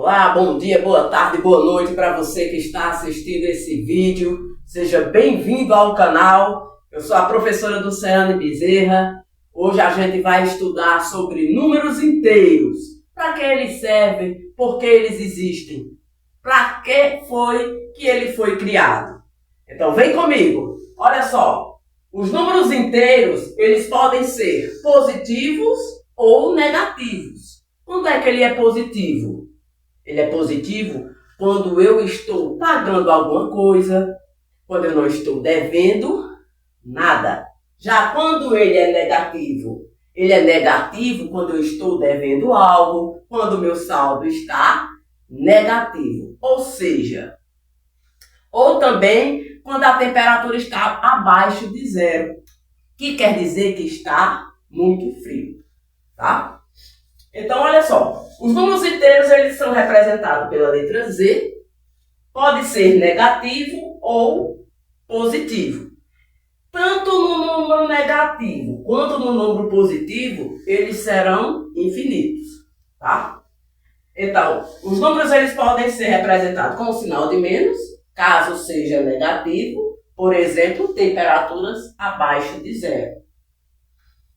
Olá, bom dia, boa tarde, boa noite para você que está assistindo esse vídeo. Seja bem-vindo ao canal. Eu sou a professora Dulceane Bezerra. Hoje a gente vai estudar sobre números inteiros. Para que eles servem? Por que eles existem? Para que foi que ele foi criado? Então vem comigo. Olha só. Os números inteiros, eles podem ser positivos ou negativos. Quando é que ele é positivo? Ele é positivo quando eu estou pagando alguma coisa, quando eu não estou devendo nada. Já quando ele é negativo quando eu estou devendo algo, quando o meu saldo está negativo. Ou também quando a temperatura está abaixo de zero, que quer dizer que está muito frio, tá? Então, olha só, os números inteiros eles são representados pela letra Z, pode ser negativo ou positivo. Tanto no número negativo quanto no número positivo, eles serão infinitos, tá? Então, os números eles podem ser representados com o sinal de menos, caso seja negativo, por exemplo, temperaturas abaixo de zero.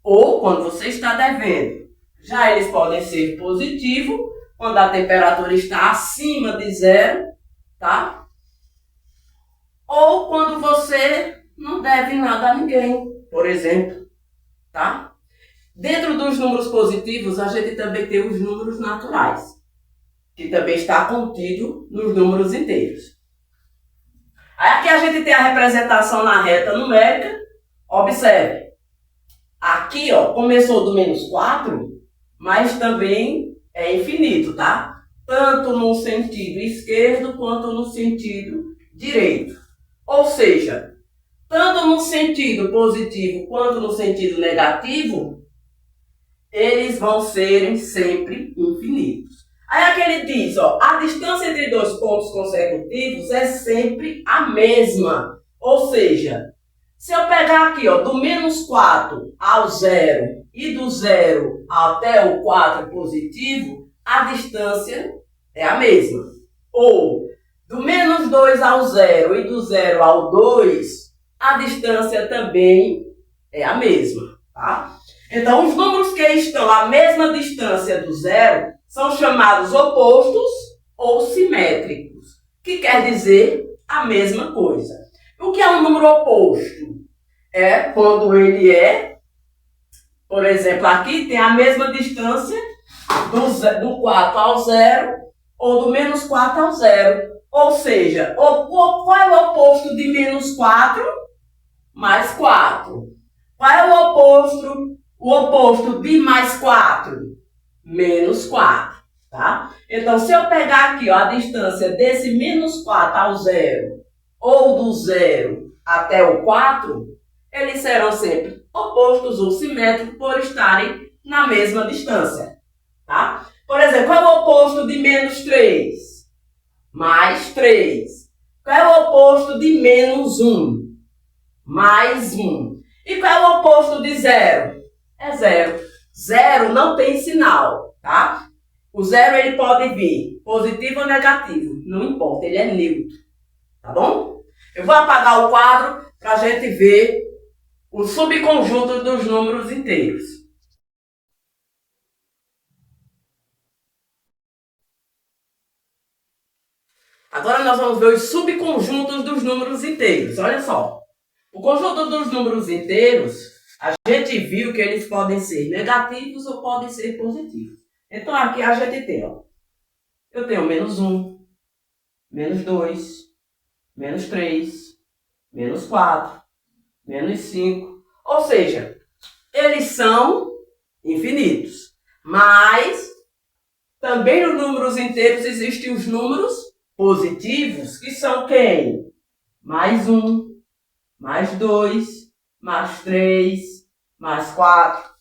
Ou quando você está devendo. Já eles podem ser positivos, quando a temperatura está acima de zero, tá? Ou quando você não deve nada a ninguém, por exemplo, tá? Dentro dos números positivos, a gente também tem os números naturais, que também está contido nos números inteiros. Aí aqui a gente tem a representação na reta numérica. Observe. Aqui, ó, começou do menos 4, mas também é infinito, tá? Tanto no sentido esquerdo quanto no sentido direito. Ou seja, tanto no sentido positivo quanto no sentido negativo, eles vão serem sempre infinitos. Aí aqui ele diz, ó, a distância entre dois pontos consecutivos é sempre a mesma. Ou seja, se eu pegar aqui, ó, do menos 4 ao zero e do zero até o 4 positivo, a distância é a mesma. Ou do menos 2 ao zero e do zero ao 2, a distância também é a mesma, tá? Então, os números que estão à mesma distância do zero são chamados opostos ou simétricos, que quer dizer a mesma coisa. O que é um número oposto? É quando ele é, por exemplo, aqui tem a mesma distância do 4 ao 0 ou do menos 4 ao 0. Ou seja, qual é o oposto de menos 4? Mais 4. Qual é o oposto? O oposto de mais 4? Menos 4. Tá? Então, se eu pegar aqui, ó, a distância desse menos 4 ao 0 ou do 0 até o 4, eles serão sempre opostos ou simétricos por estarem na mesma distância. Tá? Por exemplo, qual é o oposto de menos 3? Mais 3. Qual é o oposto de menos 1? Mais 1. E qual é o oposto de 0? É 0. 0 não tem sinal, tá? O 0 ele pode vir positivo ou negativo, não importa, ele é neutro, tá bom? Eu vou apagar o quadro para a gente ver o subconjunto dos números inteiros. Agora nós vamos ver os subconjuntos dos números inteiros. Olha só. O conjunto dos números inteiros, a gente viu que eles podem ser negativos ou podem ser positivos. Então aqui a gente tem, ó. Eu tenho menos 1, menos 2, menos 3, menos 4, menos 5. Ou seja, eles são infinitos. Mas também nos números inteiros existem os números positivos, que são quem? Mais 1, mais 2, mais 3, mais 4.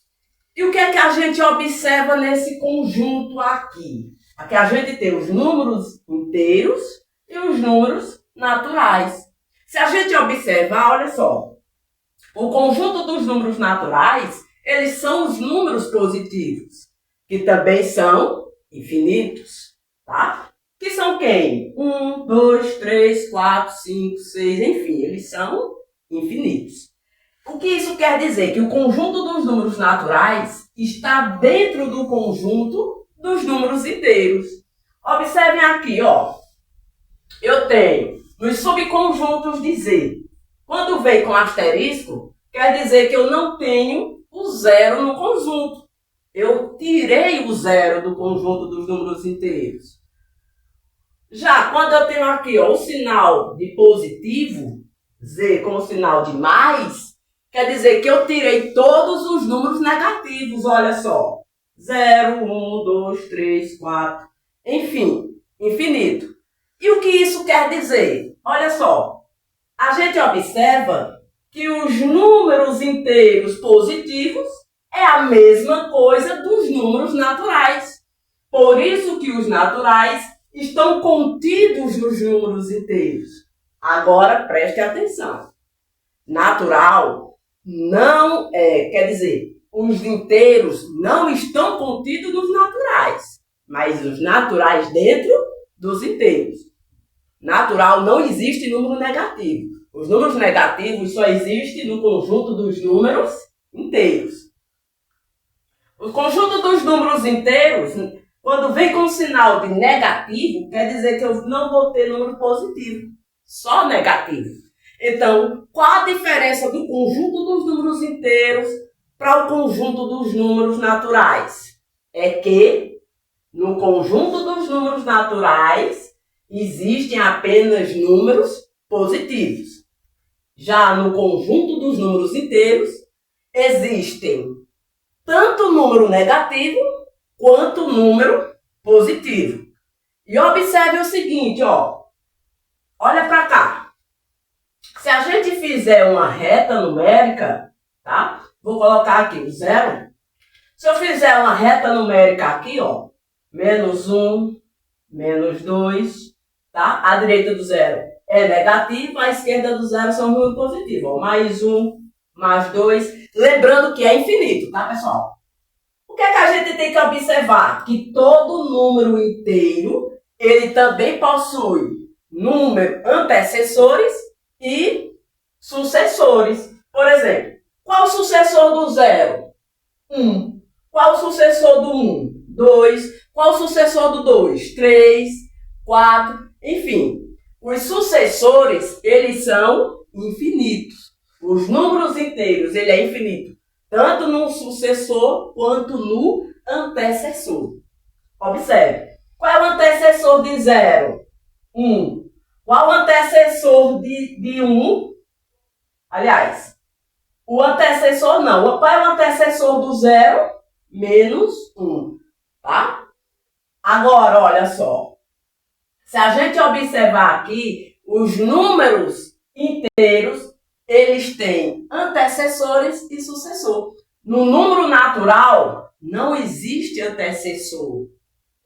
E o que é que a gente observa nesse conjunto aqui? Aqui a gente tem os números inteiros e os números naturais. Se a gente observar, olha só, o conjunto dos números naturais, eles são os números positivos, que também são infinitos. tá? Que são quem? 1, 2, 3, 4, 5, 6, enfim, eles são infinitos. O que isso quer dizer? Que o conjunto dos números naturais está dentro do conjunto dos números inteiros. Observem aqui, ó. Eu tenho nos subconjuntos de Z. Quando vem com asterisco, quer dizer que eu não tenho o zero no conjunto. Eu tirei o zero do conjunto dos números inteiros. Já quando eu tenho aqui ó, o sinal de positivo, Z com o sinal de mais, quer dizer que eu tirei todos os números negativos, olha só. 0, 1, 2, 3, 4, enfim, infinito. E o que isso quer dizer? Olha só, a gente observa que os números inteiros positivos é a mesma coisa dos números naturais. Por isso que os naturais estão contidos nos números inteiros. Agora preste atenção. Natural não é, quer dizer, os inteiros não estão contidos nos naturais, mas os naturais dentro dos inteiros. Natural não existe número negativo. Os números negativos só existem no conjunto dos números inteiros. O conjunto dos números inteiros, quando vem com sinal de negativo, quer dizer que eu não vou ter número positivo, só negativo. Então, qual a diferença do conjunto dos números inteiros para o conjunto dos números naturais? É que no conjunto dos números naturais existem apenas números positivos. Já no conjunto dos números inteiros existem tanto número negativo quanto número positivo. E observe o seguinte, ó. Olha para cá. Se a gente fizer uma reta numérica, tá? Vou colocar aqui o zero. Se eu fizer uma reta numérica aqui, ó, menos 1, menos 2, tá? A direita do zero é negativo, a esquerda do zero são números positivos. Ó, mais 1, mais 2. Lembrando que é infinito, tá, pessoal? O que é que a gente tem que observar? Que todo número inteiro, ele também possui número antecessores e sucessores. Por exemplo, qual o sucessor do zero? 1. Qual o sucessor do 1? 2. Qual o sucessor do 2? 3, 4, enfim. Os sucessores, eles são infinitos. Os números inteiros, ele é infinito, tanto no sucessor quanto no antecessor. Observe. Qual é o antecessor de 0? 1. Qual o antecessor de 1? Aliás, o antecessor não. Qual é o antecessor do 0? Menos 1. Tá? Agora, olha só. Se a gente observar aqui, os números inteiros, eles têm antecessores e sucessor. No número natural, não existe antecessor.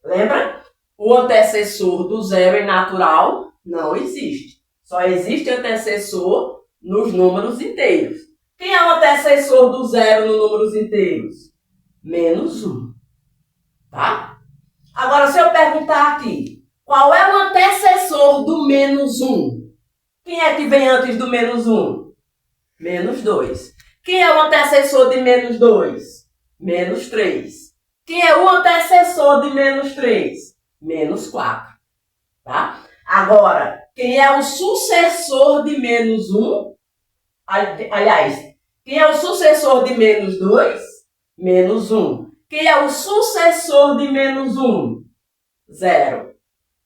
Lembra? O antecessor do zero em natural não existe. Só existe antecessor nos números inteiros. Quem é o antecessor do zero nos números inteiros? Menos 1. Tá? Agora, se eu perguntar aqui, qual é o antecessor do menos 1? Quem é que vem antes do menos 1? Menos 2. Quem é o antecessor de menos 2? Menos 3. Quem é o antecessor de menos 3? Menos 4. Tá? Agora, quem é o sucessor de menos 1? Aliás, quem é o sucessor de menos 2? Menos 1. Quem é o sucessor de menos 1? 0.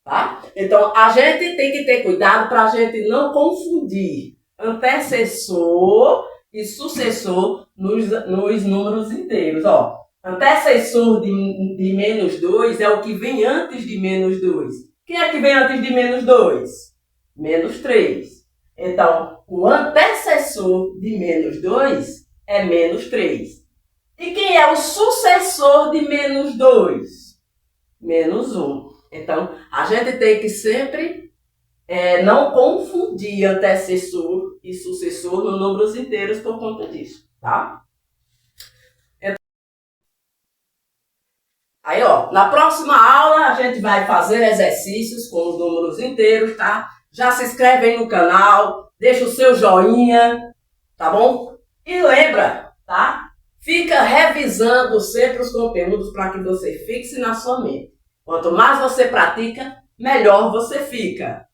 Tá? Então, a gente tem que ter cuidado para a gente não confundir antecessor e sucessor nos números inteiros. Ó, antecessor de menos 2 é o que vem antes de menos 2. Quem é que vem antes de menos 2? Menos 3. Então, o antecessor de menos 2 é menos 3. E quem é o sucessor de menos 2? Menos 1. Então, a gente tem que sempre não confundir antecessor e sucessor nos números inteiros por conta disso, tá? Aí, ó, na próxima aula a gente vai fazer exercícios com os números inteiros, tá? Já se inscreve aí no canal, deixa o seu joinha, tá bom? E lembra, tá? Fica revisando sempre os conteúdos para que você fixe na sua mente. Quanto mais você pratica, melhor você fica.